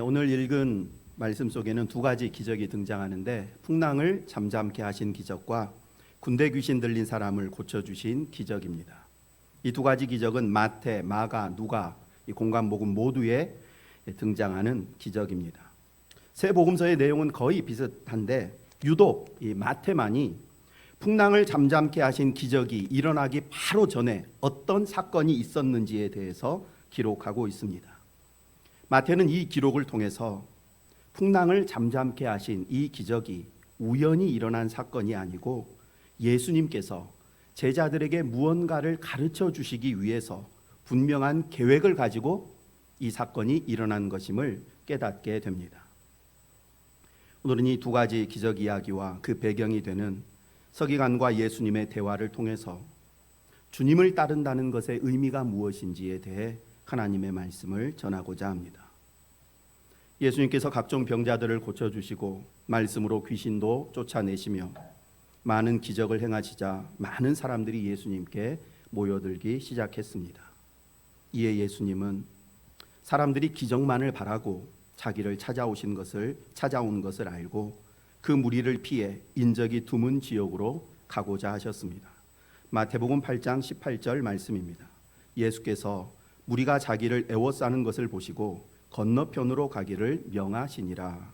오늘 읽은 말씀 속에는 두 가지 기적이 등장하는데 풍랑을 잠잠케 하신 기적과 군대 귀신 들린 사람을 고쳐주신 기적입니다. 이 두 가지 기적은 마태, 마가, 누가 이 공관복음 모두에 등장하는 기적입니다. 세 복음서의 내용은 거의 비슷한데 유독 이 마태만이 풍랑을 잠잠케 하신 기적이 일어나기 바로 전에 어떤 사건이 있었는지에 대해서 기록하고 있습니다. 마태는 이 기록을 통해서 풍랑을 잠잠케 하신 이 기적이 우연히 일어난 사건이 아니고 예수님께서 제자들에게 무언가를 가르쳐 주시기 위해서 분명한 계획을 가지고 이 사건이 일어난 것임을 깨닫게 됩니다. 오늘은 이 두 가지 기적 이야기와 그 배경이 되는 서기관과 예수님의 대화를 통해서 주님을 따른다는 것의 의미가 무엇인지에 대해 하나님의 말씀을 전하고자 합니다. 예수님께서 각종 병자들을 고쳐주시고 말씀으로 귀신도 쫓아내시며 많은 기적을 행하시자 많은 사람들이 예수님께 모여들기 시작했습니다. 이에 예수님은 사람들이 기적만을 바라고 자기를 찾아온 것을 알고 그 무리를 피해 인적이 드문 지역으로 가고자 하셨습니다. 마태복음 8장 18절 말씀입니다. 예수께서 무리가 자기를 애워싸는 것을 보시고 건너편으로 가기를 명하시니라.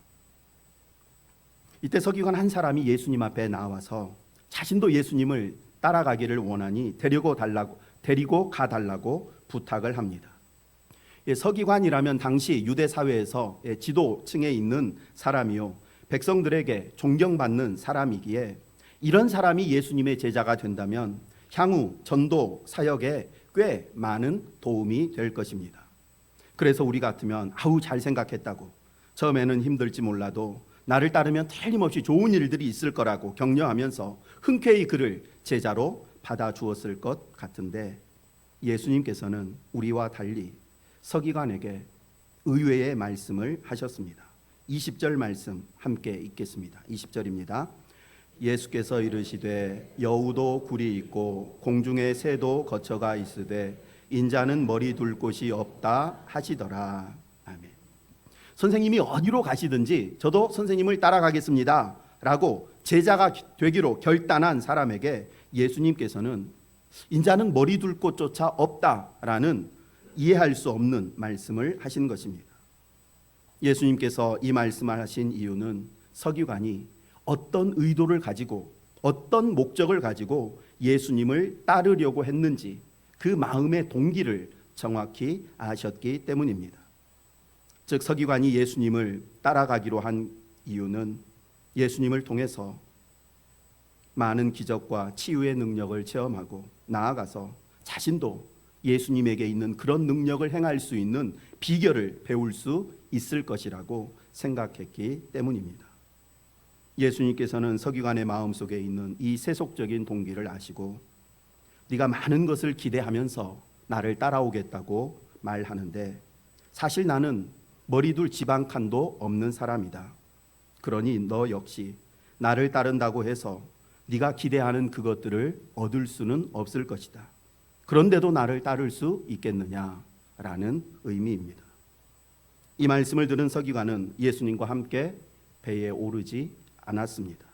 이때 서기관 한 사람이 예수님 앞에 나와서 자신도 예수님을 따라가기를 원하니 데리고 가달라고 부탁을 합니다. 서기관이라면 당시 유대 사회에서 지도층에 있는 사람이요 백성들에게 존경받는 사람이기에 이런 사람이 예수님의 제자가 된다면 향후 전도 사역에 꽤 많은 도움이 될 것입니다. 그래서 우리 같으면 잘 생각했다고, 처음에는 힘들지 몰라도 나를 따르면 틀림없이 좋은 일들이 있을 거라고 격려하면서 흔쾌히 그를 제자로 받아주었을 것 같은데 예수님께서는 우리와 달리 서기관에게 의외의 말씀을 하셨습니다. 20절 말씀 함께 읽겠습니다. 20절입니다. 예수께서 이르시되 여우도 굴이 있고 공중에 새도 거처가 있으되 인자는 머리 둘 곳이 없다 하시더라. 아멘. 선생님이 어디로 가시든지 저도 선생님을 따라가겠습니다 라고 제자가 되기로 결단한 사람에게 예수님께서는 인자는 머리 둘 곳조차 없다라는 이해할 수 없는 말씀을 하신 것입니다. 예수님께서 이 말씀을 하신 이유는 서기관이 어떤 의도를 가지고 어떤 목적을 가지고 예수님을 따르려고 했는지 그 마음의 동기를 정확히 아셨기 때문입니다. 즉 서기관이 예수님을 따라가기로 한 이유는 예수님을 통해서 많은 기적과 치유의 능력을 체험하고 나아가서 자신도 예수님에게 있는 그런 능력을 행할 수 있는 비결을 배울 수 있을 것이라고 생각했기 때문입니다. 예수님께서는 서기관의 마음속에 있는 이 세속적인 동기를 아시고 네가 많은 것을 기대하면서 나를 따라오겠다고 말하는데 사실 나는 머리둘 지방칸도 없는 사람이다. 그러니 너 역시 나를 따른다고 해서 네가 기대하는 그것들을 얻을 수는 없을 것이다. 그런데도 나를 따를 수 있겠느냐라는 의미입니다. 이 말씀을 들은 서기관은 예수님과 함께 배에 오르지 않았습니다.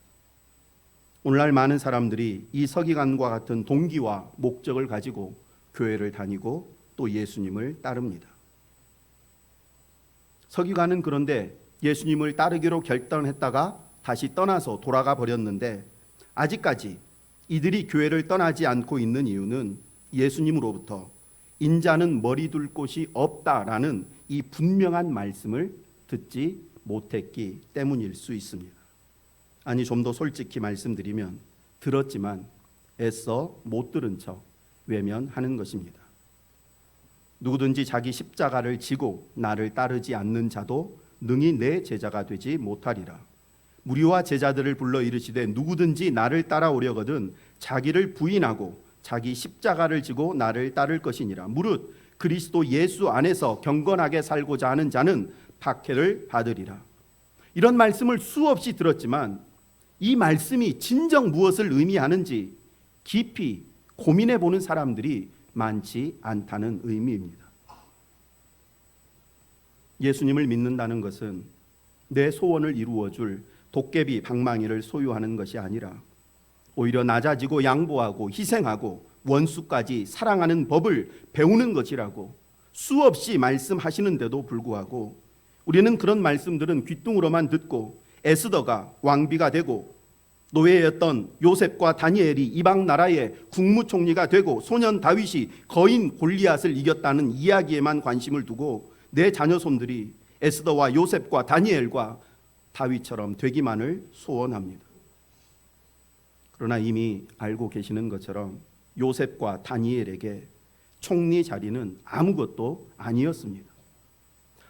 오늘날 많은 사람들이 이 서기관과 같은 동기와 목적을 가지고 교회를 다니고 또 예수님을 따릅니다. 서기관은 그런데 예수님을 따르기로 결단했다가 다시 떠나서 돌아가 버렸는데 아직까지 이들이 교회를 떠나지 않고 있는 이유는 예수님으로부터 인자는 머리 둘 곳이 없다라는 이 분명한 말씀을 듣지 못했기 때문일 수 있습니다. 아니 좀 더 솔직히 말씀드리면 들었지만 애써 못 들은 척 외면하는 것입니다. 누구든지 자기 십자가를 지고 나를 따르지 않는 자도 능히 내 제자가 되지 못하리라. 무리와 제자들을 불러 이르시되 누구든지 나를 따라오려거든 자기를 부인하고 자기 십자가를 지고 나를 따를 것이니라. 무릇 그리스도 예수 안에서 경건하게 살고자 하는 자는 박해를 받으리라. 이런 말씀을 수없이 들었지만 이 말씀이 진정 무엇을 의미하는지 깊이 고민해 보는 사람들이 많지 않다는 의미입니다. 예수님을 믿는다는 것은 내 소원을 이루어줄 도깨비 방망이를 소유하는 것이 아니라 오히려 낮아지고 양보하고 희생하고 원수까지 사랑하는 법을 배우는 것이라고 수없이 말씀하시는데도 불구하고 우리는 그런 말씀들은 귓등으로만 듣고 에스더가 왕비가 되고 노예였던 요셉과 다니엘이 이방 나라의 국무총리가 되고 소년 다윗이 거인 골리앗을 이겼다는 이야기에만 관심을 두고 내 자녀손들이 에스더와 요셉과 다니엘과 다윗처럼 되기만을 소원합니다. 그러나 이미 알고 계시는 것처럼 요셉과 다니엘에게 총리 자리는 아무것도 아니었습니다.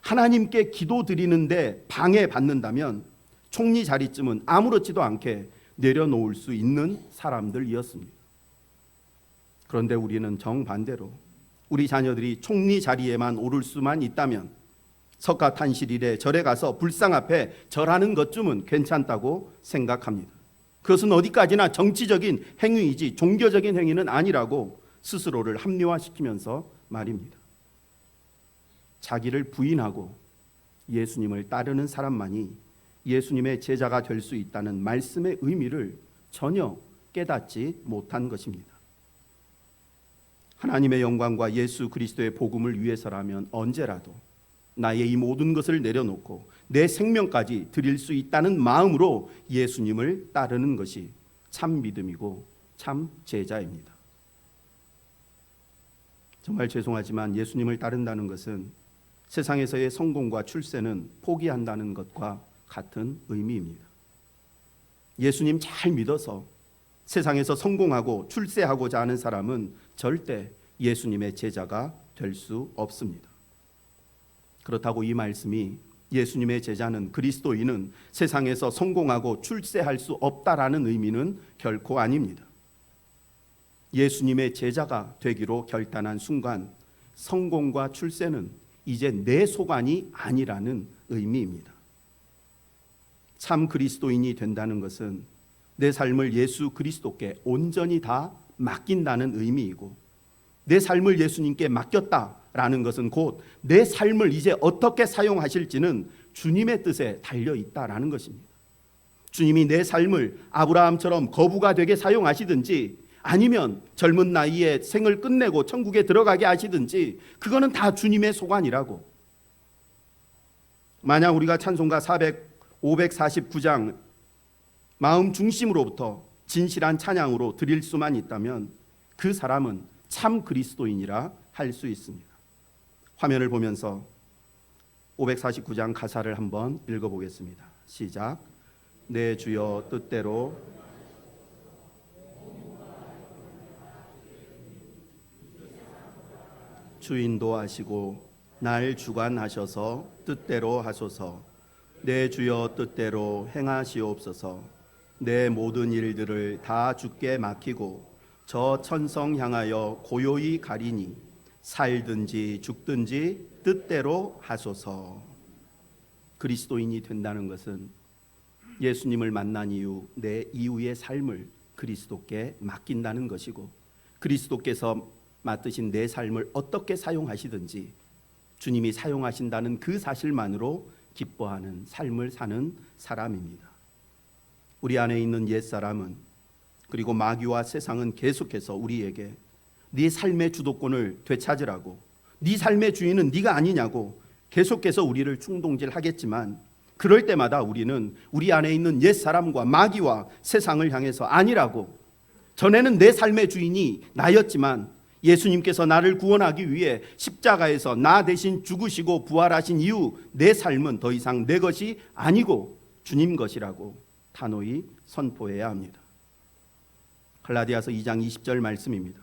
하나님께 기도드리는데 방해받는다면 총리 자리쯤은 아무렇지도 않게 내려놓을 수 있는 사람들이었습니다. 그런데 우리는 정반대로 우리 자녀들이 총리 자리에만 오를 수만 있다면 석가탄신일에 절에 가서 불상 앞에 절하는 것쯤은 괜찮다고 생각합니다. 그것은 어디까지나 정치적인 행위이지 종교적인 행위는 아니라고 스스로를 합리화시키면서 말입니다. 자기를 부인하고 예수님을 따르는 사람만이 예수님의 제자가 될 수 있다는 말씀의 의미를 전혀 깨닫지 못한 것입니다. 하나님의 영광과 예수 그리스도의 복음을 위해서라면 언제라도 나의 이 모든 것을 내려놓고 내 생명까지 드릴 수 있다는 마음으로 예수님을 따르는 것이 참 믿음이고 참 제자입니다. 정말 죄송하지만 예수님을 따른다는 것은 세상에서의 성공과 출세는 포기한다는 것과 같은 의미입니다. 예수님 잘 믿어서 세상에서 성공하고 출세하고자 하는 사람은 절대 예수님의 제자가 될 수 없습니다. 그렇다고 이 말씀이 예수님의 제자는 그리스도인은 세상에서 성공하고 출세할 수 없다라는 의미는 결코 아닙니다. 예수님의 제자가 되기로 결단한 순간 성공과 출세는 이제 내 소관이 아니라는 의미입니다. 참 그리스도인이 된다는 것은 내 삶을 예수 그리스도께 온전히 다 맡긴다는 의미이고 내 삶을 예수님께 맡겼다라는 것은 곧 내 삶을 이제 어떻게 사용하실지는 주님의 뜻에 달려 있다라는 것입니다. 주님이 내 삶을 아브라함처럼 거부가 되게 사용하시든지 아니면 젊은 나이에 생을 끝내고 천국에 들어가게 하시든지 그거는 다 주님의 소관이라고. 만약 우리가 찬송가 549장 마음 중심으로부터 진실한 찬양으로 드릴 수만 있다면 그 사람은 참 그리스도인이라 할 수 있습니다. 화면을 보면서 549장 가사를 한번 읽어보겠습니다. 시작. 내 주여 뜻대로 주인도 하시고 날 주관하셔서 뜻대로 하소서. 내 주여 뜻대로 행하시옵소서. 내 모든 일들을 다 주께 맡기고 저 천성 향하여 고요히 가리니 살든지 죽든지 뜻대로 하소서. 그리스도인이 된다는 것은 예수님을 만난 이후 내 이후의 삶을 그리스도께 맡긴다는 것이고 그리스도께서 맡으신 내 삶을 어떻게 사용하시든지 주님이 사용하신다는 그 사실만으로 기뻐하는 삶을 사는 사람입니다. 우리 안에 있는 옛사람은 그리고 마귀와 세상은 계속해서 우리에게 네 삶의 주도권을 되찾으라고 네 삶의 주인은 네가 아니냐고 계속해서 우리를 충동질하겠지만 그럴 때마다 우리는 우리 안에 있는 옛사람과 마귀와 세상을 향해서 아니라고 전에는 내 삶의 주인이 나였지만 예수님께서 나를 구원하기 위해 십자가에서 나 대신 죽으시고 부활하신 이후 내 삶은 더 이상 내 것이 아니고 주님 것이라고 단호히 선포해야 합니다. 갈라디아서 2장 20절 말씀입니다.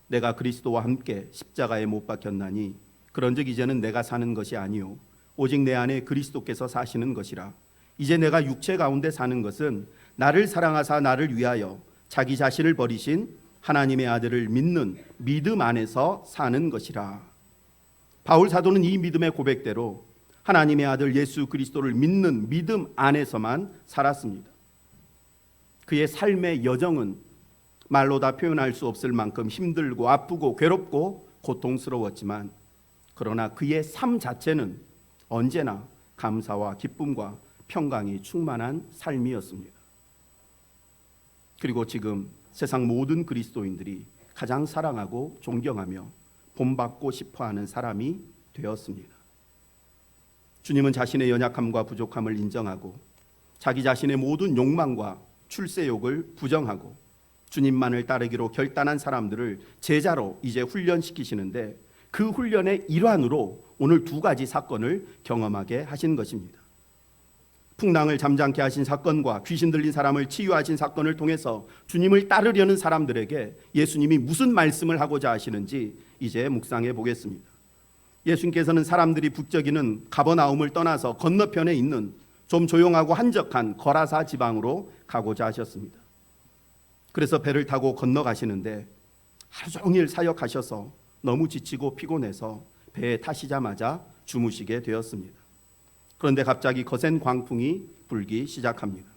내가 그리스도와 함께 십자가에 못 박혔나니 그런즉 이제는 내가 사는 것이 아니요 오직 내 안에 그리스도께서 사시는 것이라. 이제 내가 육체 가운데 사는 것은 나를 사랑하사 나를 위하여 자기 자신을 버리신 하나님의 아들을 믿는 믿음 안에서 사는 것이라. 바울 사도는 이 믿음의 고백대로 하나님의 아들 예수 그리스도를 믿는 믿음 안에서만 살았습니다. 그의 삶의 여정은 말로 다 표현할 수 없을 만큼 힘들고 아프고 괴롭고 고통스러웠지만 그러나 그의 삶 자체는 언제나 감사와 기쁨과 평강이 충만한 삶이었습니다. 그리고 지금 세상 모든 그리스도인들이 가장 사랑하고 존경하며 본받고 싶어하는 사람이 되었습니다. 주님은 자신의 연약함과 부족함을 인정하고 자기 자신의 모든 욕망과 출세욕을 부정하고 주님만을 따르기로 결단한 사람들을 제자로 이제 훈련시키시는데, 그 훈련의 일환으로 오늘 두 가지 사건을 경험하게 하신 것입니다. 풍랑을 잠잠케 하신 사건과 귀신 들린 사람을 치유하신 사건을 통해서 주님을 따르려는 사람들에게 예수님이 무슨 말씀을 하고자 하시는지 이제 묵상해 보겠습니다. 예수님께서는 사람들이 북적이는 가버나움을 떠나서 건너편에 있는 좀 조용하고 한적한 거라사 지방으로 가고자 하셨습니다. 그래서 배를 타고 건너가시는데 하루 종일 사역하셔서 너무 지치고 피곤해서 배에 타시자마자 주무시게 되었습니다. 그런데 갑자기 거센 광풍이 불기 시작합니다.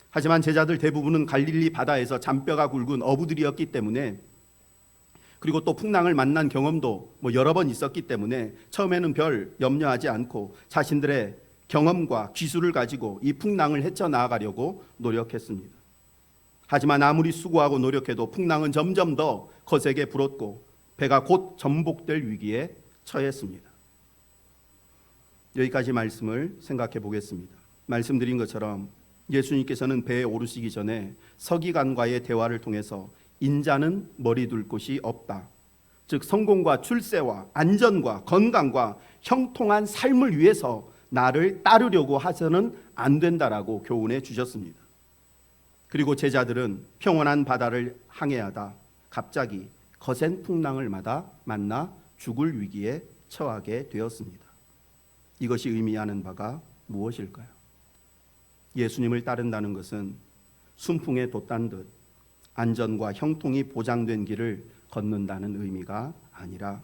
하지만 제자들 대부분은 갈릴리 바다에서 잔뼈가 굵은 어부들이었기 때문에, 그리고 또 풍랑을 만난 경험도 여러 번 있었기 때문에 처음에는 별 염려하지 않고 자신들의 경험과 기술을 가지고 이 풍랑을 헤쳐나가려고 노력했습니다. 하지만 아무리 수고하고 노력해도 풍랑은 점점 더 거세게 불었고 배가 곧 전복될 위기에 처했습니다. 여기까지 말씀을 생각해 보겠습니다. 말씀드린 것처럼 예수님께서는 배에 오르시기 전에 서기관과의 대화를 통해서 인자는 머리 둘 곳이 없다, 즉 성공과 출세와 안전과 건강과 형통한 삶을 위해서 나를 따르려고 해서는 안 된다라고 교훈해 주셨습니다. 그리고 제자들은 평온한 바다를 항해하다 갑자기 거센 풍랑을 만나 죽을 위기에 처하게 되었습니다. 이것이 의미하는 바가 무엇일까요? 예수님을 따른다는 것은 순풍에 돛단 듯 안전과 형통이 보장된 길을 걷는다는 의미가 아니라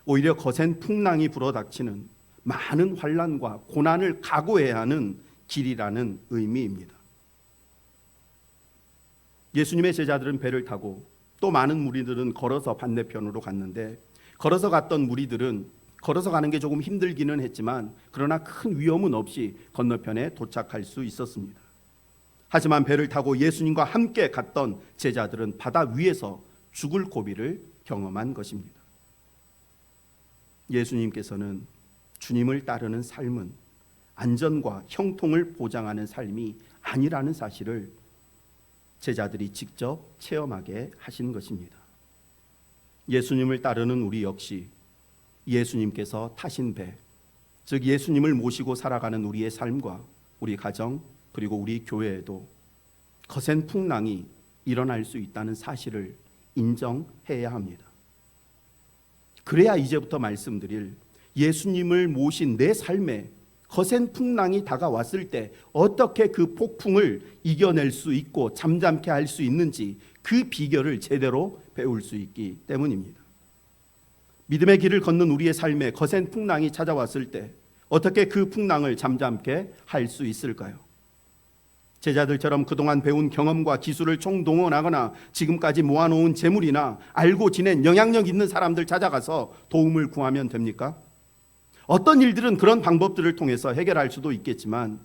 오히려 거센 풍랑이 불어닥치는 많은 환난과 고난을 각오해야 하는 길이라는 의미입니다. 예수님의 제자들은 배를 타고 또 많은 무리들은 걸어서 반대편으로 갔는데, 걸어서 갔던 무리들은 걸어서 가는 게 조금 힘들기는 했지만 그러나 큰 위험은 없이 건너편에 도착할 수 있었습니다. 하지만 배를 타고 예수님과 함께 갔던 제자들은 바다 위에서 죽을 고비를 경험한 것입니다. 예수님께서는 주님을 따르는 삶은 안전과 형통을 보장하는 삶이 아니라는 사실을 제자들이 직접 체험하게 하신 것입니다. 예수님을 따르는 우리 역시 예수님께서 타신 배, 즉 예수님을 모시고 살아가는 우리의 삶과 우리 가정 그리고 우리 교회에도 거센 풍랑이 일어날 수 있다는 사실을 인정해야 합니다. 그래야 이제부터 말씀드릴 예수님을 모신 내 삶에 거센 풍랑이 다가왔을 때 어떻게 그 폭풍을 이겨낼 수 있고 잠잠케 할 수 있는지 그 비결을 제대로 배울 수 있기 때문입니다. 믿음의 길을 걷는 우리의 삶에 거센 풍랑이 찾아왔을 때 어떻게 그 풍랑을 잠잠케 할 수 있을까요? 제자들처럼 그동안 배운 경험과 기술을 총동원하거나 지금까지 모아놓은 재물이나 알고 지낸 영향력 있는 사람들 찾아가서 도움을 구하면 됩니까? 어떤 일들은 그런 방법들을 통해서 해결할 수도 있겠지만,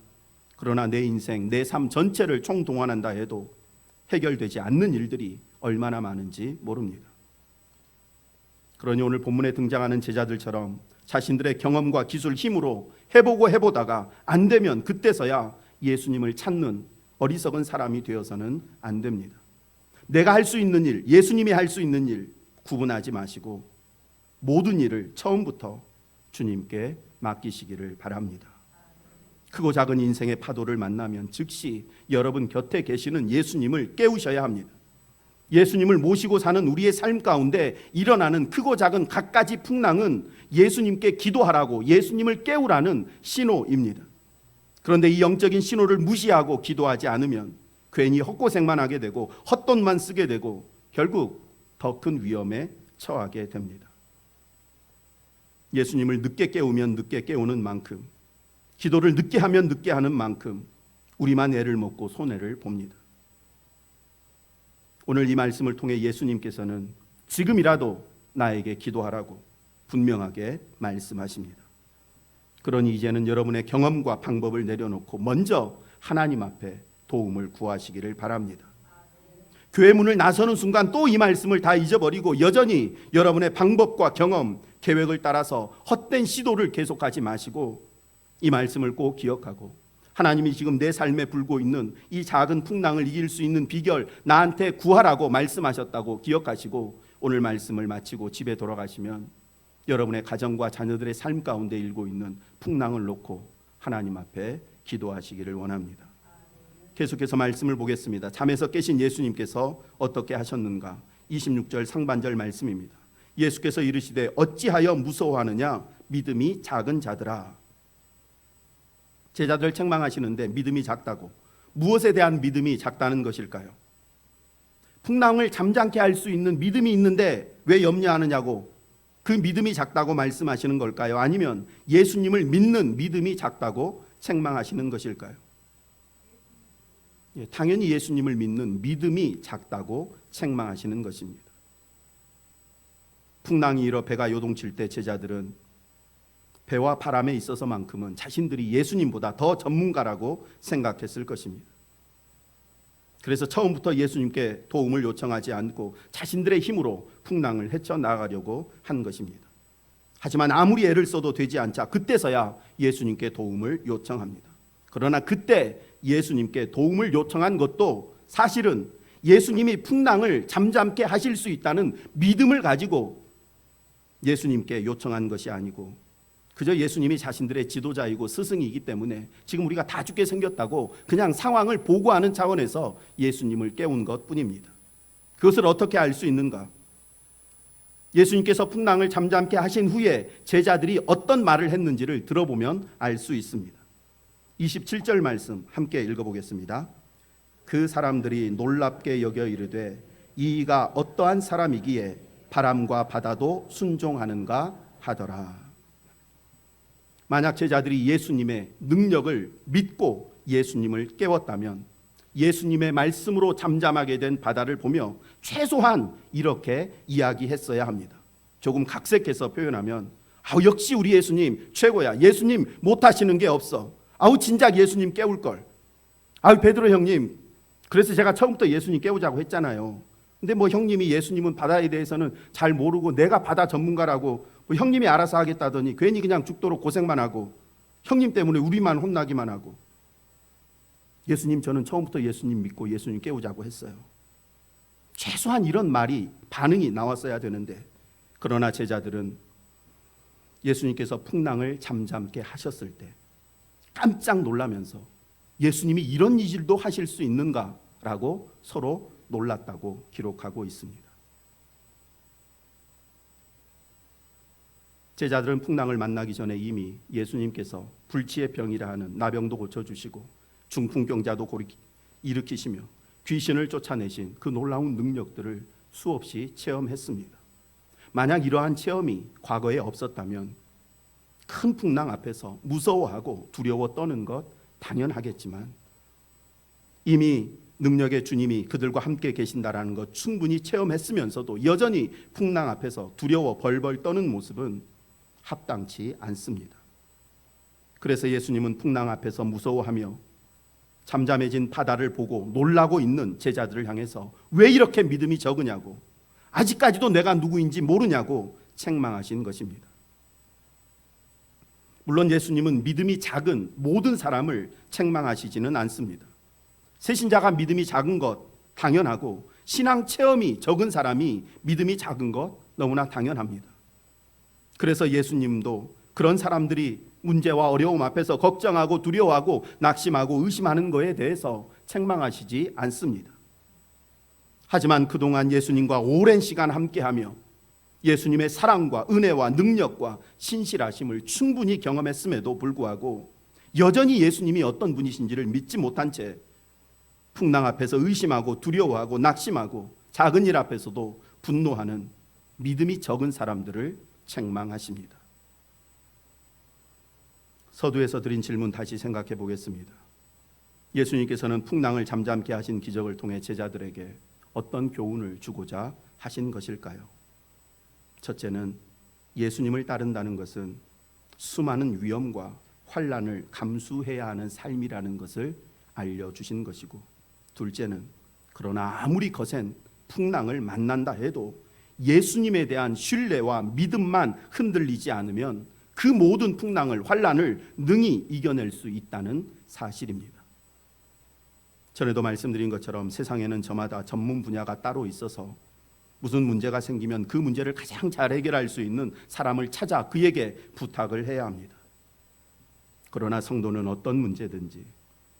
그러나 내 인생, 내 삶 전체를 총동원한다 해도 해결되지 않는 일들이 얼마나 많은지 모릅니다. 그러니 오늘 본문에 등장하는 제자들처럼 자신들의 경험과 기술 힘으로 해보다가 안 되면 그때서야 예수님을 찾는 어리석은 사람이 되어서는 안 됩니다. 내가 할 수 있는 일, 예수님이 할 수 있는 일 구분하지 마시고 모든 일을 처음부터 주님께 맡기시기를 바랍니다. 크고 작은 인생의 파도를 만나면 즉시 여러분 곁에 계시는 예수님을 깨우셔야 합니다. 예수님을 모시고 사는 우리의 삶 가운데 일어나는 크고 작은 갖가지 풍랑은 예수님께 기도하라고, 예수님을 깨우라는 신호입니다. 그런데 이 영적인 신호를 무시하고 기도하지 않으면 괜히 헛고생만 하게 되고 헛돈만 쓰게 되고 결국 더 큰 위험에 처하게 됩니다. 예수님을 늦게 깨우면 늦게 깨우는 만큼, 기도를 늦게 하면 늦게 하는 만큼 우리만 애를 먹고 손해를 봅니다. 오늘 이 말씀을 통해 예수님께서는 지금이라도 나에게 기도하라고 분명하게 말씀하십니다. 그러니 이제는 여러분의 경험과 방법을 내려놓고 먼저 하나님 앞에 도움을 구하시기를 바랍니다. 교회 문을 나서는 순간 또 이 말씀을 다 잊어버리고 여전히 여러분의 방법과 경험, 계획을 따라서 헛된 시도를 계속하지 마시고 이 말씀을 꼭 기억하고 하나님이 지금 내 삶에 불고 있는 이 작은 풍랑을 이길 수 있는 비결 나한테 구하라고 말씀하셨다고 기억하시고 오늘 말씀을 마치고 집에 돌아가시면 여러분의 가정과 자녀들의 삶 가운데 일고 있는 풍랑을 놓고 하나님 앞에 기도하시기를 원합니다. 계속해서 말씀을 보겠습니다. 잠에서 깨신 예수님께서 어떻게 하셨는가? 26절 상반절 말씀입니다. 예수께서 이르시되 어찌하여 무서워하느냐? 믿음이 작은 자들아. 제자들 책망하시는데 믿음이 작다고. 무엇에 대한 믿음이 작다는 것일까요? 풍랑을 잠잠케 할 수 있는 믿음이 있는데 왜 염려하느냐고 그 믿음이 작다고 말씀하시는 걸까요? 아니면 예수님을 믿는 믿음이 작다고 책망하시는 것일까요? 당연히 예수님을 믿는 믿음이 작다고 책망하시는 것입니다. 풍랑이 일어 배가 요동칠 때 제자들은 배와 바람에 있어서만큼은 자신들이 예수님보다 더 전문가라고 생각했을 것입니다. 그래서 처음부터 예수님께 도움을 요청하지 않고 자신들의 힘으로 풍랑을 헤쳐나가려고 한 것입니다. 하지만 아무리 애를 써도 되지 않자 그때서야 예수님께 도움을 요청합니다. 그러나 그때 예수님께 도움을 요청한 것도 사실은 예수님이 풍랑을 잠잠케 하실 수 있다는 믿음을 가지고 예수님께 요청한 것이 아니고 그저 예수님이 자신들의 지도자이고 스승이기 때문에 지금 우리가 다 죽게 생겼다고 그냥 상황을 보고하는 차원에서 예수님을 깨운 것뿐입니다. 그것을 어떻게 알 수 있는가? 예수님께서 풍랑을 잠잠케 하신 후에 제자들이 어떤 말을 했는지를 들어보면 알 수 있습니다. 27절 말씀 함께 읽어보겠습니다. 그 사람들이 놀랍게 여겨 이르되 이가 어떠한 사람이기에 바람과 바다도 순종하는가 하더라. 만약 제자들이 예수님의 능력을 믿고 예수님을 깨웠다면 예수님의 말씀으로 잠잠하게 된 바다를 보며 최소한 이렇게 이야기했어야 합니다. 조금 각색해서 표현하면 역시 우리 예수님 최고야. 예수님 못하시는 게 없어. 진작 예수님 깨울걸. 베드로 형님 그래서 제가 처음부터 예수님 깨우자고 했잖아요. 근데 형님이 예수님은 바다에 대해서는 잘 모르고 내가 바다 전문가라고 형님이 알아서 하겠다더니 괜히 그냥 죽도록 고생만 하고 형님 때문에 우리만 혼나기만 하고 예수님 저는 처음부터 예수님 믿고 예수님 깨우자고 했어요. 최소한 이런 말이 반응이 나왔어야 되는데 그러나 제자들은 예수님께서 풍랑을 잠잠케 하셨을 때 깜짝 놀라면서 예수님이 이런 일도 하실 수 있는가라고 서로 놀랐다고 기록하고 있습니다. 제자들은 풍랑을 만나기 전에 이미 예수님께서 불치의 병이라 하는 나병도 고쳐주시고 중풍병자도 일으키시며 귀신을 쫓아내신 그 놀라운 능력들을 수없이 체험했습니다. 만약 이러한 체험이 과거에 없었다면 큰 풍랑 앞에서 무서워하고 두려워 떠는 것 당연하겠지만 이미 능력의 주님이 그들과 함께 계신다라는 것 충분히 체험했으면서도 여전히 풍랑 앞에서 두려워 벌벌 떠는 모습은 합당치 않습니다. 그래서 예수님은 풍랑 앞에서 무서워하며 잠잠해진 바다를 보고 놀라고 있는 제자들을 향해서 왜 이렇게 믿음이 적으냐고 아직까지도 내가 누구인지 모르냐고 책망하신 것입니다. 물론 예수님은 믿음이 작은 모든 사람을 책망하시지는 않습니다. 새신자가 믿음이 작은 것 당연하고 신앙 체험이 적은 사람이 믿음이 작은 것 너무나 당연합니다. 그래서 예수님도 그런 사람들이 문제와 어려움 앞에서 걱정하고 두려워하고 낙심하고 의심하는 것에 대해서 책망하시지 않습니다. 하지만 그동안 예수님과 오랜 시간 함께하며 예수님의 사랑과 은혜와 능력과 신실하심을 충분히 경험했음에도 불구하고 여전히 예수님이 어떤 분이신지를 믿지 못한 채 풍랑 앞에서 의심하고 두려워하고 낙심하고 작은 일 앞에서도 분노하는 믿음이 적은 사람들을 책망하십니다. 서두에서 드린 질문 다시 생각해 보겠습니다. 예수님께서는 풍랑을 잠잠케 하신 기적을 통해 제자들에게 어떤 교훈을 주고자 하신 것일까요? 첫째는 예수님을 따른다는 것은 수많은 위험과 환난을 감수해야 하는 삶이라는 것을 알려주신 것이고, 둘째는 그러나 아무리 거센 풍랑을 만난다 해도 예수님에 대한 신뢰와 믿음만 흔들리지 않으면 그 모든 풍랑을, 환난을 능히 이겨낼 수 있다는 사실입니다. 전에도 말씀드린 것처럼 세상에는 저마다 전문 분야가 따로 있어서 무슨 문제가 생기면 그 문제를 가장 잘 해결할 수 있는 사람을 찾아 그에게 부탁을 해야 합니다. 그러나 성도는 어떤 문제든지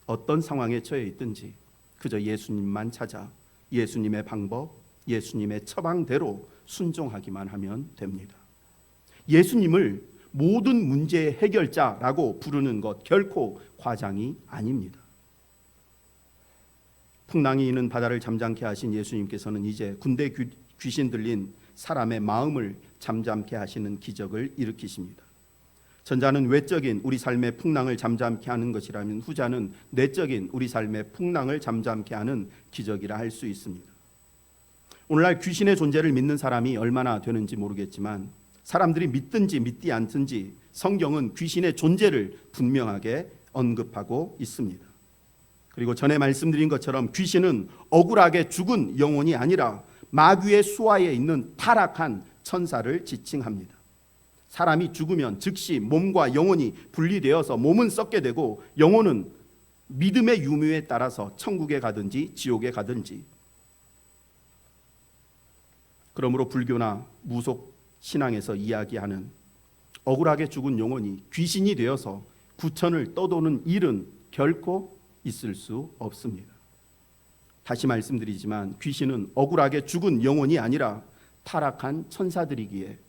어떤 상황에 처해 있든지 그저 예수님만 찾아 예수님의 방법, 예수님의 처방대로 순종하기만 하면 됩니다. 예수님을 모든 문제의 해결자라고 부르는 것 결코 과장이 아닙니다. 풍랑이 있는 바다를 잠잠케 하신 예수님께서는 이제 군대 귀신 들린 사람의 마음을 잠잠케 하시는 기적을 일으키십니다. 전자는 외적인 우리 삶의 풍랑을 잠잠케 하는 것이라면 후자는 내적인 우리 삶의 풍랑을 잠잠케 하는 기적이라 할 수 있습니다. 오늘날 귀신의 존재를 믿는 사람이 얼마나 되는지 모르겠지만 사람들이 믿든지 믿지 않든지 성경은 귀신의 존재를 분명하게 언급하고 있습니다. 그리고 전에 말씀드린 것처럼 귀신은 억울하게 죽은 영혼이 아니라 마귀의 수하에 있는 타락한 천사를 지칭합니다. 사람이 죽으면 즉시 몸과 영혼이 분리되어서 몸은 썩게 되고 영혼은 믿음의 유무에 따라서 천국에 가든지 지옥에 가든지. 그러므로 불교나 무속 신앙에서 이야기하는 억울하게 죽은 영혼이 귀신이 되어서 구천을 떠도는 일은 결코 있을 수 없습니다. 다시 말씀드리지만 귀신은 억울하게 죽은 영혼이 아니라 타락한 천사들이기에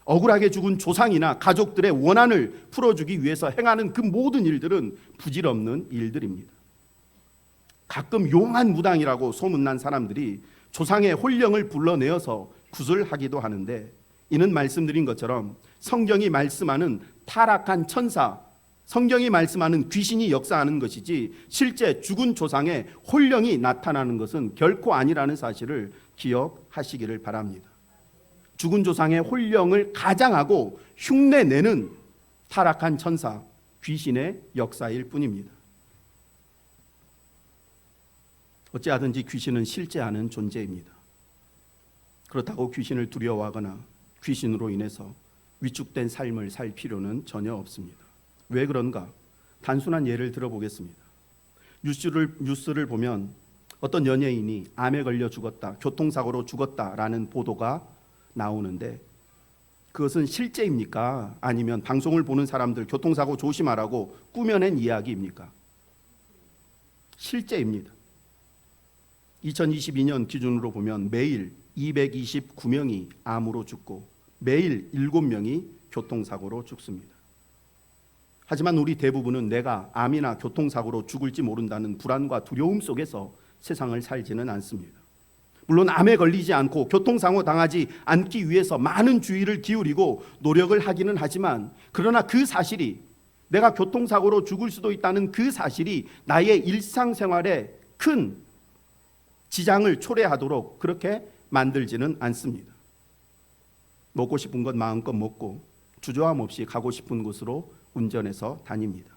억울하게 죽은 조상이나 가족들의 원한을 풀어주기 위해서 행하는 그 모든 일들은 부질없는 일들입니다. 가끔 용한 무당이라고 소문난 사람들이 조상의 혼령을 불러내어서 구슬하기도 하는데 이는 말씀드린 것처럼 성경이 말씀하는 타락한 천사, 성경이 말씀하는 귀신이 역사하는 것이지 실제 죽은 조상의 혼령이 나타나는 것은 결코 아니라는 사실을 기억하시기를 바랍니다. 죽은 조상의 혼령을 가장하고 흉내내는 타락한 천사, 귀신의 역사일 뿐입니다. 어찌하든지 귀신은 실제하는 존재입니다. 그렇다고 귀신을 두려워하거나 귀신으로 인해서 위축된 삶을 살 필요는 전혀 없습니다. 왜 그런가? 단순한 예를 들어보겠습니다. 뉴스를 보면 어떤 연예인이 암에 걸려 죽었다, 교통사고로 죽었다라는 보도가 나오는데 그것은 실제입니까? 아니면 방송을 보는 사람들 교통사고 조심하라고 꾸며낸 이야기입니까? 실제입니다. 2022년 기준으로 보면 매일 229명이 암으로 죽고 매일 7명이 교통사고로 죽습니다. 하지만 우리 대부분은 내가 암이나 교통사고로 죽을지 모른다는 불안과 두려움 속에서 세상을 살지는 않습니다. 물론 암에 걸리지 않고 교통사고 당하지 않기 위해서 많은 주의를 기울이고 노력을 하기는 하지만 그러나 그 사실이 내가 교통사고로 죽을 수도 있다는 그 사실이 나의 일상생활에 큰 지장을 초래하도록 그렇게 만들지는 않습니다. 먹고 싶은 것 마음껏 먹고 주저함 없이 가고 싶은 곳으로 운전해서 다닙니다.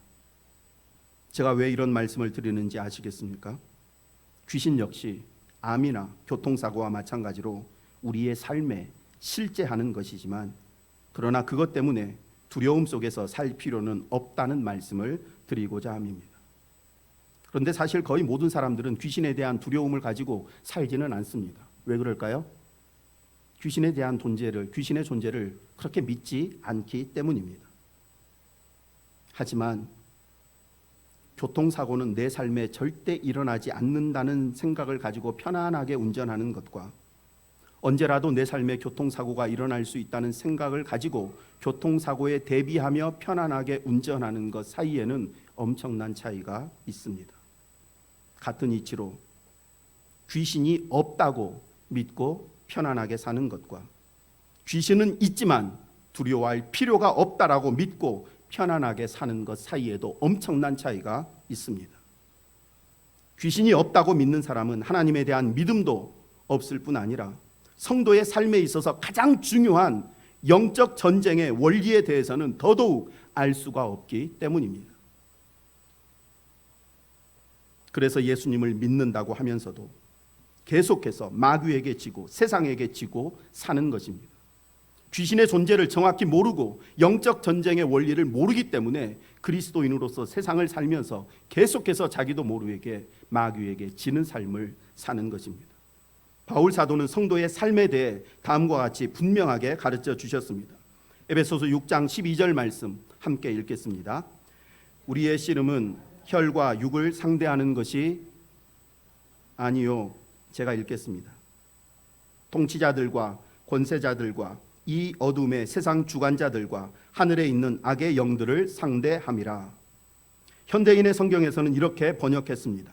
제가 왜 이런 말씀을 드리는지 아시겠습니까? 귀신 역시 암이나 교통사고와 마찬가지로 우리의 삶에 실제하는 것이지만 그러나 그것 때문에 두려움 속에서 살 필요는 없다는 말씀을 드리고자 합니다. 그런데 사실 거의 모든 사람들은 귀신에 대한 두려움을 가지고 살지는 않습니다. 왜 그럴까요? 귀신에 대한 귀신의 존재를 그렇게 믿지 않기 때문입니다. 하지만 교통사고는 내 삶에 절대 일어나지 않는다는 생각을 가지고 편안하게 운전하는 것과 언제라도 내 삶에 교통사고가 일어날 수 있다는 생각을 가지고 교통사고에 대비하며 편안하게 운전하는 것 사이에는 엄청난 차이가 있습니다. 같은 이치로 귀신이 없다고 믿고 편안하게 사는 것과 귀신은 있지만 두려워할 필요가 없다라고 믿고 편안하게 사는 것 사이에도 엄청난 차이가 있습니다. 귀신이 없다고 믿는 사람은 하나님에 대한 믿음도 없을 뿐 아니라 성도의 삶에 있어서 가장 중요한 영적 전쟁의 원리에 대해서는 더더욱 알 수가 없기 때문입니다. 그래서 예수님을 믿는다고 하면서도 계속해서 마귀에게 지고 세상에게 지고 사는 것입니다. 귀신의 존재를 정확히 모르고 영적 전쟁의 원리를 모르기 때문에 그리스도인으로서 세상을 살면서 계속해서 자기도 모르게 마귀에게 지는 삶을 사는 것입니다. 바울 사도는 성도의 삶에 대해 다음과 같이 분명하게 가르쳐 주셨습니다. 에베소서 6장 12절 말씀 함께 읽겠습니다. 우리의 씨름은 혈과 육을 상대하는 것이 아니요. 제가 읽겠습니다. 통치자들과 권세자들과 이 어둠의 세상 주관자들과 하늘에 있는 악의 영들을 상대함이라. 현대인의 성경에서는 이렇게 번역했습니다.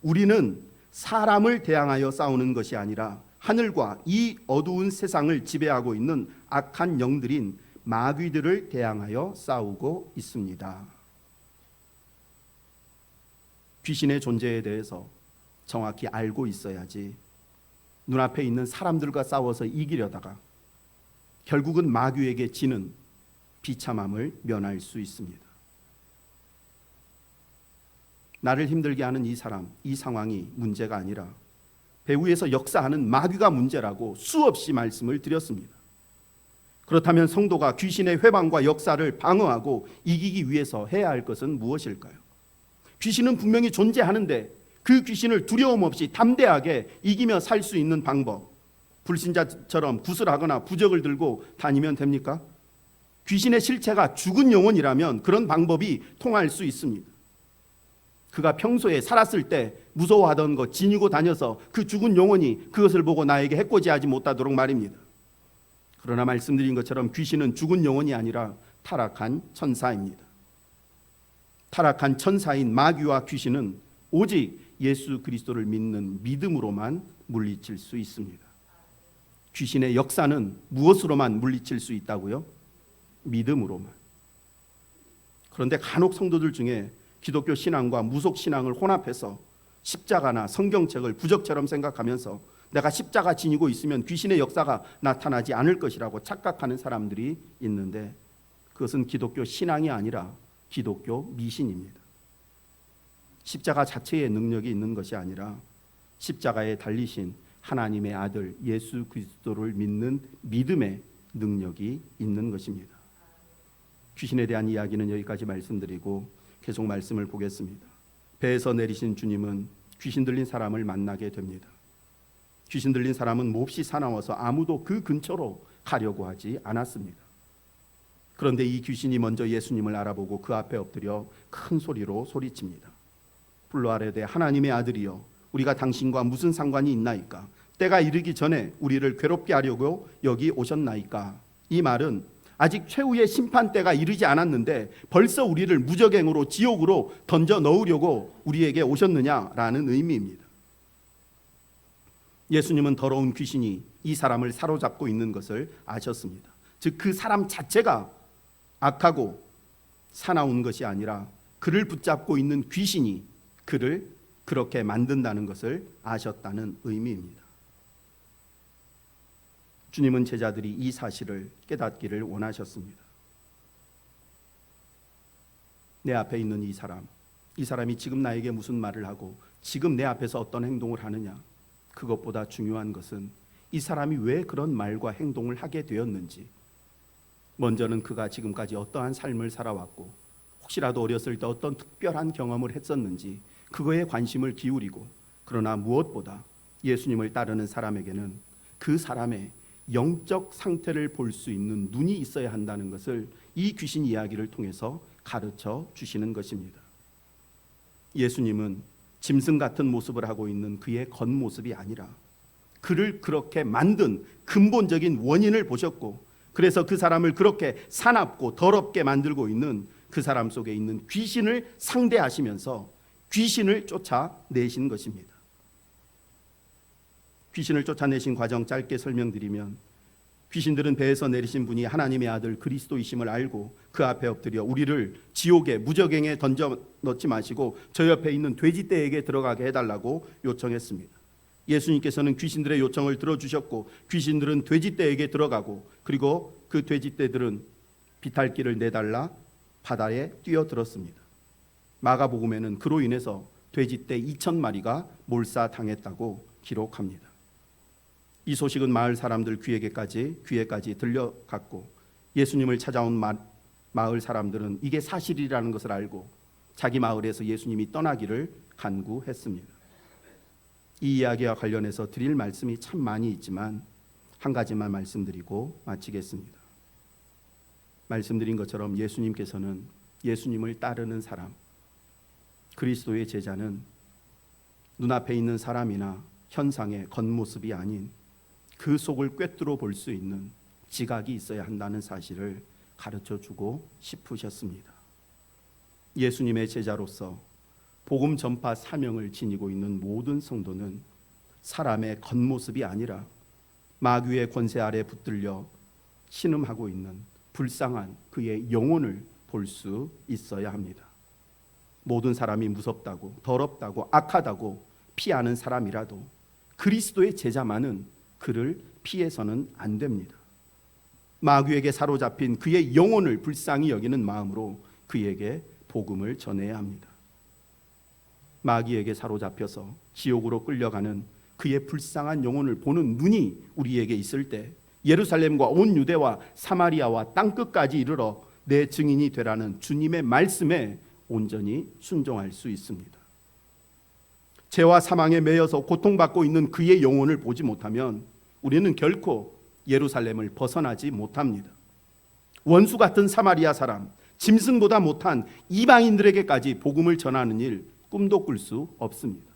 우리는 사람을 대항하여 싸우는 것이 아니라 하늘과 이 어두운 세상을 지배하고 있는 악한 영들인 마귀들을 대항하여 싸우고 있습니다. 귀신의 존재에 대해서 정확히 알고 있어야지 눈앞에 있는 사람들과 싸워서 이기려다가 결국은 마귀에게 지는 비참함을 면할 수 있습니다. 나를 힘들게 하는 이 사람, 이 상황이 문제가 아니라 배후에서 역사하는 마귀가 문제라고 수없이 말씀을 드렸습니다. 그렇다면 성도가 귀신의 회방과 역사를 방어하고 이기기 위해서 해야 할 것은 무엇일까요? 귀신은 분명히 존재하는데 그 귀신을 두려움 없이 담대하게 이기며 살 수 있는 방법, 불신자처럼 구슬하거나 부적을 들고 다니면 됩니까? 귀신의 실체가 죽은 영혼이라면 그런 방법이 통할 수 있습니다. 그가 평소에 살았을 때 무서워하던 것 지니고 다녀서 그 죽은 영혼이 그것을 보고 나에게 해코지하지 못하도록 말입니다. 그러나 말씀드린 것처럼 귀신은 죽은 영혼이 아니라 타락한 천사입니다. 타락한 천사인 마귀와 귀신은 오직 예수 그리스도를 믿는 믿음으로만 물리칠 수 있습니다. 귀신의 역사는 무엇으로만 물리칠 수 있다고요? 믿음으로만. 그런데 간혹 성도들 중에 기독교 신앙과 무속 신앙을 혼합해서 십자가나 성경책을 부적처럼 생각하면서 내가 십자가 지니고 있으면 귀신의 역사가 나타나지 않을 것이라고 착각하는 사람들이 있는데 그것은 기독교 신앙이 아니라 기독교 미신입니다. 십자가 자체의 능력이 있는 것이 아니라 십자가에 달리신 하나님의 아들 예수 그리스도를 믿는 믿음의 능력이 있는 것입니다. 귀신에 대한 이야기는 여기까지 말씀드리고 계속 말씀을 보겠습니다. 배에서 내리신 주님은 귀신 들린 사람을 만나게 됩니다. 귀신 들린 사람은 몹시 사나워서 아무도 그 근처로 가려고 하지 않았습니다. 그런데 이 귀신이 먼저 예수님을 알아보고 그 앞에 엎드려 큰 소리로 소리칩니다. 불러 아뢰되 하나님의 아들이여 우리가 당신과 무슨 상관이 있나이까? 때가 이르기 전에 우리를 괴롭게 하려고 여기 오셨나이까? 이 말은 아직 최후의 심판 때가 이르지 않았는데 벌써 우리를 무적행으로 지옥으로 던져 넣으려고 우리에게 오셨느냐라는 의미입니다. 예수님은 더러운 귀신이 이 사람을 사로잡고 있는 것을 아셨습니다. 즉 그 사람 자체가 악하고 사나운 것이 아니라 그를 붙잡고 있는 귀신이 그를 그렇게 만든다는 것을 아셨다는 의미입니다. 주님은 제자들이 이 사실을 깨닫기를 원하셨습니다. 내 앞에 있는 이 사람이 지금 나에게 무슨 말을 하고 지금 내 앞에서 어떤 행동을 하느냐, 그것보다 중요한 것은 이 사람이 왜 그런 말과 행동을 하게 되었는지, 먼저는 그가 지금까지 어떠한 삶을 살아왔고 혹시라도 어렸을 때 어떤 특별한 경험을 했었는지 그거에 관심을 기울이고, 그러나 무엇보다 예수님을 따르는 사람에게는 그 사람의 영적 상태를 볼 수 있는 눈이 있어야 한다는 것을 이 귀신 이야기를 통해서 가르쳐 주시는 것입니다. 예수님은 짐승 같은 모습을 하고 있는 그의 겉모습이 아니라 그를 그렇게 만든 근본적인 원인을 보셨고, 그래서 그 사람을 그렇게 사납고 더럽게 만들고 있는 그 사람 속에 있는 귀신을 상대하시면서 귀신을 쫓아내신 것입니다. 귀신을 쫓아내신 과정 짧게 설명드리면, 귀신들은 배에서 내리신 분이 하나님의 아들 그리스도이심을 알고 그 앞에 엎드려 우리를 지옥에 무적행에 던져 넣지 마시고 저 옆에 있는 돼지떼에게 들어가게 해달라고 요청했습니다. 예수님께서는 귀신들의 요청을 들어주셨고 귀신들은 돼지떼에게 들어가고, 그리고 그 돼지떼들은 비탈길을 내달라 바다에 뛰어들었습니다. 마가복음에는 그로 인해서 돼지떼 2,000마리가 몰사당했다고 기록합니다. 이 소식은 마을 사람들 귀에까지 들려갔고 예수님을 찾아온 마을 사람들은 이게 사실이라는 것을 알고 자기 마을에서 예수님이 떠나기를 간구했습니다. 이 이야기와 관련해서 드릴 말씀이 참 많이 있지만 한 가지만 말씀드리고 마치겠습니다. 말씀드린 것처럼 예수님께서는 예수님을 따르는 사람, 그리스도의 제자는 눈앞에 있는 사람이나 현상의 겉모습이 아닌 그 속을 꿰뚫어 볼 수 있는 지각이 있어야 한다는 사실을 가르쳐주고 싶으셨습니다. 예수님의 제자로서 복음 전파 사명을 지니고 있는 모든 성도는 사람의 겉모습이 아니라 마귀의 권세 아래 붙들려 신음하고 있는 불쌍한 그의 영혼을 볼 수 있어야 합니다. 모든 사람이 무섭다고 더럽다고 악하다고 피하는 사람이라도 그리스도의 제자만은 그를 피해서는 안 됩니다. 마귀에게 사로잡힌 그의 영혼을 불쌍히 여기는 마음으로 그에게 복음을 전해야 합니다. 마귀에게 사로잡혀서 지옥으로 끌려가는 그의 불쌍한 영혼을 보는 눈이 우리에게 있을 때 예루살렘과 온 유대와 사마리아와 땅끝까지 이르러 내 증인이 되라는 주님의 말씀에 온전히 순종할 수 있습니다. 죄와 사망에 매여서 고통받고 있는 그의 영혼을 보지 못하면 우리는 결코 예루살렘을 벗어나지 못합니다. 원수 같은 사마리아 사람, 짐승보다 못한 이방인들에게까지 복음을 전하는 일 꿈도 꿀 수 없습니다.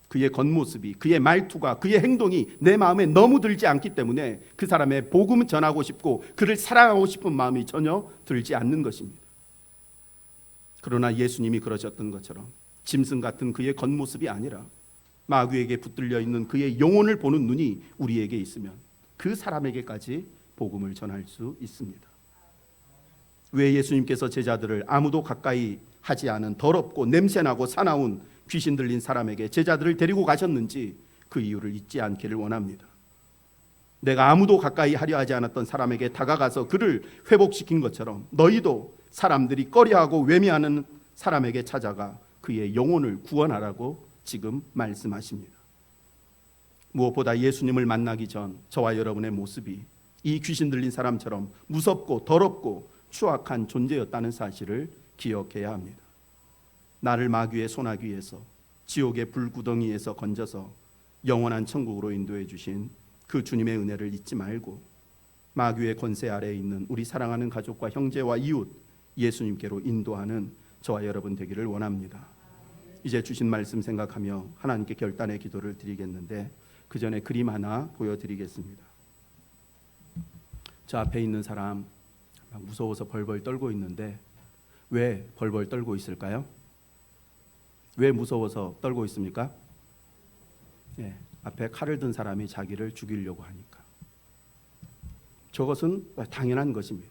그의 겉모습이, 그의 말투가, 그의 행동이 내 마음에 너무 들지 않기 때문에 그 사람의 복음을 전하고 싶고 그를 사랑하고 싶은 마음이 전혀 들지 않는 것입니다. 그러나 예수님이 그러셨던 것처럼 짐승 같은 그의 겉모습이 아니라 마귀에게 붙들려 있는 그의 영혼을 보는 눈이 우리에게 있으면 그 사람에게까지 복음을 전할 수 있습니다. 왜 예수님께서 제자들을 아무도 가까이 하지 않은 더럽고 냄새나고 사나운 귀신 들린 사람에게 제자들을 데리고 가셨는지 그 이유를 잊지 않기를 원합니다. 내가 아무도 가까이 하려 하지 않았던 사람에게 다가가서 그를 회복시킨 것처럼 너희도 사람들이 꺼려하고 외면하는 사람에게 찾아가 그의 영혼을 구원하라고 지금 말씀하십니다. 무엇보다 예수님을 만나기 전 저와 여러분의 모습이 이 귀신 들린 사람처럼 무섭고 더럽고 추악한 존재였다는 사실을 기억해야 합니다. 나를 마귀의 소나귀에서 지옥의 불구덩이에서 건져서 영원한 천국으로 인도해 주신 그 주님의 은혜를 잊지 말고 마귀의 권세 아래에 있는 우리 사랑하는 가족과 형제와 이웃 예수님께로 인도하는 저와 여러분 되기를 원합니다. 이제 주신 말씀 생각하며 하나님께 결단의 기도를 드리겠는데 그 전에 그림 하나 보여드리겠습니다. 저 앞에 있는 사람 무서워서 벌벌 떨고 있는데 왜 벌벌 떨고 있을까요? 왜 무서워서 떨고 있습니까? 앞에 칼을 든 사람이 자기를 죽이려고 하니까. 저것은 당연한 것입니다.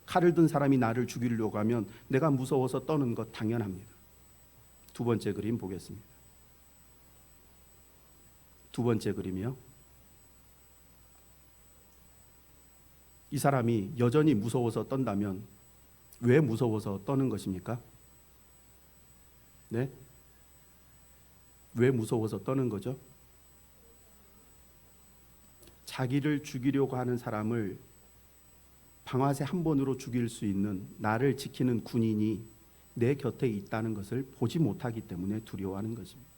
칼을 든 사람이 나를 죽이려고 하면 내가 무서워서 떠는 것 당연합니다. 두 번째 그림 보겠습니다. 두 번째 그림이요. 이 사람이 여전히 무서워서 떤다면 왜 무서워서 떠는 것입니까? 네? 왜 무서워서 떠는 거죠? 자기를 죽이려고 하는 사람을 방아쇠 한 번으로 죽일 수 있는 나를 지키는 군인이 내 곁에 있다는 것을 보지 못하기 때문에 두려워하는 것입니다.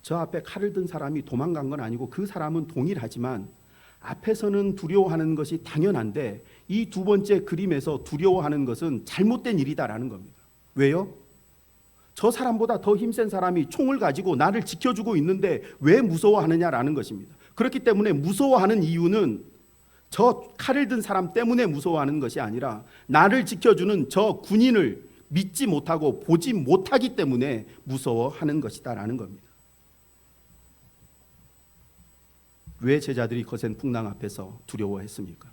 저 앞에 칼을 든 사람이 도망간 건 아니고 그 사람은 동일하지만 앞에서는 두려워하는 것이 당연한데 이 두 번째 그림에서 두려워하는 것은 잘못된 일이다라는 겁니다. 왜요? 저 사람보다 더 힘센 사람이 총을 가지고 나를 지켜주고 있는데 왜 무서워하느냐라는 것입니다. 그렇기 때문에 무서워하는 이유는 저 칼을 든 사람 때문에 무서워하는 것이 아니라 나를 지켜주는 저 군인을 믿지 못하고 보지 못하기 때문에 무서워하는 것이다라는 겁니다. 왜 제자들이 거센 풍랑 앞에서 두려워했습니까?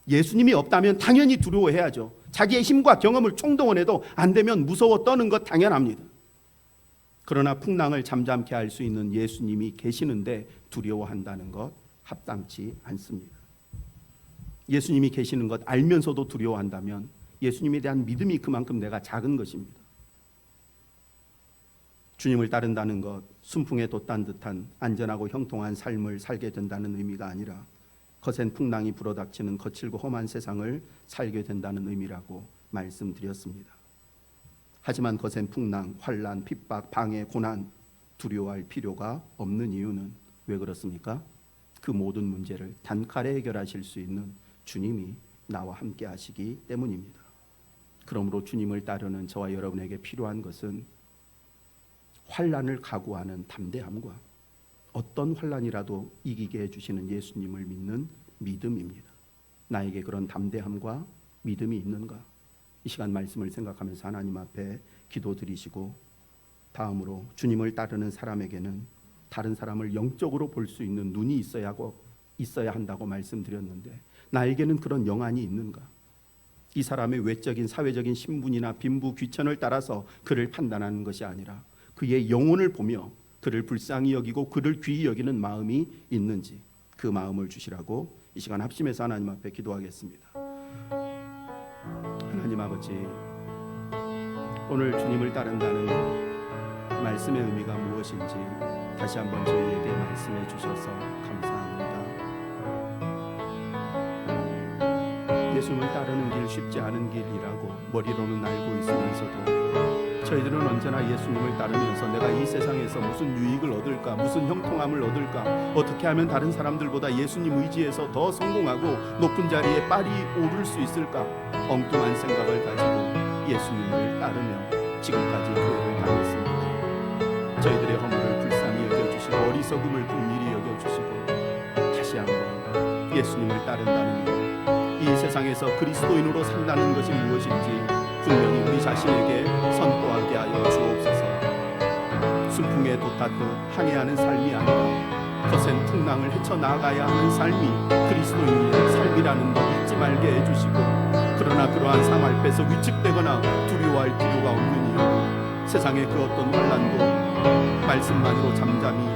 예수님이 없다면 당연히 두려워해야죠. 자기의 힘과 경험을 총동원해도 안 되면 무서워 떠는 것 당연합니다. 그러나 풍랑을 잠잠케 할 수 있는 예수님이 계시는데 두려워한다는 것 합당치 않습니다. 예수님이 계시는 것 알면서도 두려워한다면 예수님에 대한 믿음이 그만큼 내가 작은 것입니다. 주님을 따른다는 것, 순풍에 돛단 듯한 안전하고 형통한 삶을 살게 된다는 의미가 아니라 거센 풍랑이 불어닥치는 거칠고 험한 세상을 살게 된다는 의미라고 말씀드렸습니다. 하지만 거센 풍랑, 환난, 핍박, 방해, 고난 두려워할 필요가 없는 이유는 왜 그렇습니까? 그 모든 문제를 단칼에 해결하실 수 있는 주님이 나와 함께 하시기 때문입니다. 그러므로 주님을 따르는 저와 여러분에게 필요한 것은 환난을 각오하는 담대함과 어떤 환난이라도 이기게 해주시는 예수님을 믿는 믿음입니다. 나에게 그런 담대함과 믿음이 있는가? 이 시간 말씀을 생각하면서 하나님 앞에 기도드리시고, 다음으로 주님을 따르는 사람에게는 다른 사람을 영적으로 볼 수 있는 눈이 있어야 한다고 말씀드렸는데, 나에게는 그런 영안이 있는가? 이 사람의 외적인 사회적인 신분이나 빈부 귀천을 따라서 그를 판단하는 것이 아니라 그의 영혼을 보며 그를 불쌍히 여기고 그를 귀히 여기는 마음이 있는지, 그 마음을 주시라고 이 시간 합심해서 하나님 앞에 기도하겠습니다. 하나님 아버지, 오늘 주님을 따른다는 말씀의 의미가 무엇인지 다시 한번 저희에게 말씀해 주셔서 감사합니다. 예수님을 따르는 길 쉽지 않은 길이라고 머리로는 알고 있으면서도 저희들은 언제나 예수님을 따르면서 내가 이 세상에서 무슨 유익을 얻을까, 무슨 형통함을 얻을까, 어떻게 하면 다른 사람들보다 예수님 의지에서 더 성공하고 높은 자리에 빨리 오를 수 있을까, 엉뚱한 생각을 가지고 예수님을 따르며 지금까지 교회를 다녔습니다. 저희들의 허물을 불쌍히 여겨주시고 어리석음을 긍휼히 여겨주시고 다시 한번 예수님을 따른다는 것, 이 세상에서 그리스도인으로 산다는 것이 무엇인지 분명히 우리 자신에게 선포하게 하여 주옵소서. 순풍에 돛타듯 항해하는 삶이 아니라 거센 풍랑을 헤쳐나가야 하는 삶이 그리스도인의 삶이라는 것 잊지 말게 해주시고, 그러나 그러한 삶 앞에서 위축되거나 두려워할 필요가 없는 이유, 세상의 그 어떤 환난도 말씀만으로 잠잠히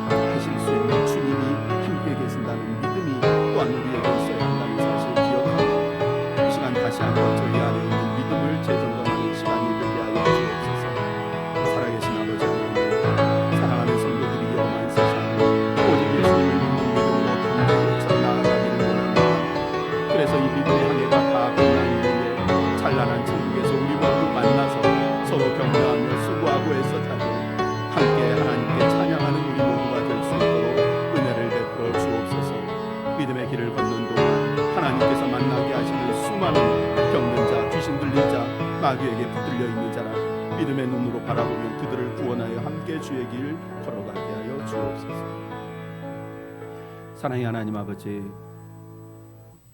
하실 수 있는 주님이 함께 계신다는 믿음이 또한 우리에게 있어야 한다는 사실을 기억하고, 이 시간 다시 한번 저희 안에 있는 믿음을 재점검하는 시간이 되게 하여 주옵소서. 살아계신 아버지 하나님, 사랑하는 성도들이 험한 세상 오직 예수님을 믿는 믿음으로 담대히 헤쳐나가기를 원합니다. 그래서 이 믿음의 항해가 다 끝난 이후에 찬란한 천국에서 우리 모두 만나서 서로 격려하며 수고하고 애써자고 함께 하나님께 찬양하는 우리 모두가 될 수 있도록 은혜를 베풀어 주옵소서. 믿음의 길을 걷는 동안 하나님께서 만나게 하시는 수많은 병든 자, 귀신 들린 자, 마귀에게 붙들려 있는 자라 믿음의 눈으로 바라보며 그들을 구원하여 함께 주의 길 걸어가게 하여 주옵소서. 사랑의 하나님 아버지,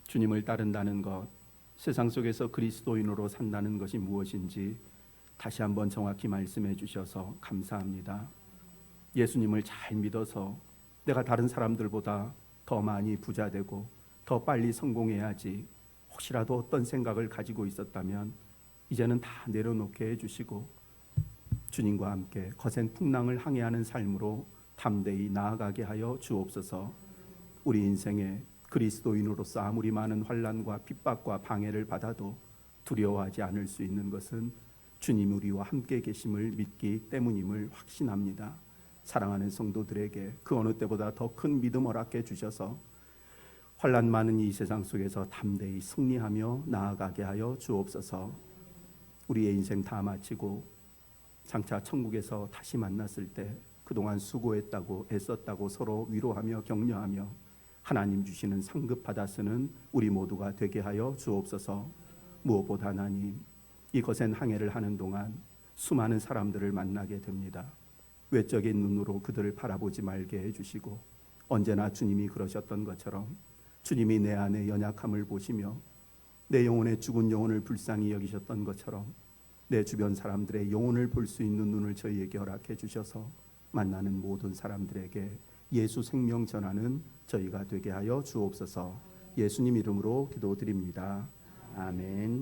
주님을 따른다는 것, 세상 속에서 그리스도인으로 산다는 것이 무엇인지 다시 한번 정확히 말씀해 주셔서 감사합니다. 예수님을 잘 믿어서 내가 다른 사람들보다 더 많이 부자되고 더 빨리 성공해야지 혹시라도 어떤 생각을 가지고 있었다면 이제는 다 내려놓게 해주시고 주님과 함께 거센 풍랑을 항해하는 삶으로 담대히 나아가게 하여 주옵소서. 우리 인생에 그리스도인으로서 아무리 많은 환난과 핍박과 방해를 받아도 두려워하지 않을 수 있는 것은 주님 우리와 함께 계심을 믿기 때문임을 확신합니다. 사랑하는 성도들에게 그 어느 때보다 더 큰 믿음 허락해 주셔서 환난 많은 이 세상 속에서 담대히 승리하며 나아가게 하여 주옵소서. 우리의 인생 다 마치고 장차 천국에서 다시 만났을 때 그동안 수고했다고 애썼다고 서로 위로하며 격려하며 하나님 주시는 상급 받아 쓰는 우리 모두가 되게 하여 주옵소서. 무엇보다 하나님, 이 거센 항해를 하는 동안 수많은 사람들을 만나게 됩니다. 외적인 눈으로 그들을 바라보지 말게 해주시고 언제나 주님이 그러셨던 것처럼 주님이 내 안의 연약함을 보시며 내 영혼의 죽은 영혼을 불쌍히 여기셨던 것처럼 내 주변 사람들의 영혼을 볼 수 있는 눈을 저희에게 허락해 주셔서 만나는 모든 사람들에게 예수 생명 전하는 저희가 되게 하여 주옵소서. 예수님 이름으로 기도드립니다. 아멘.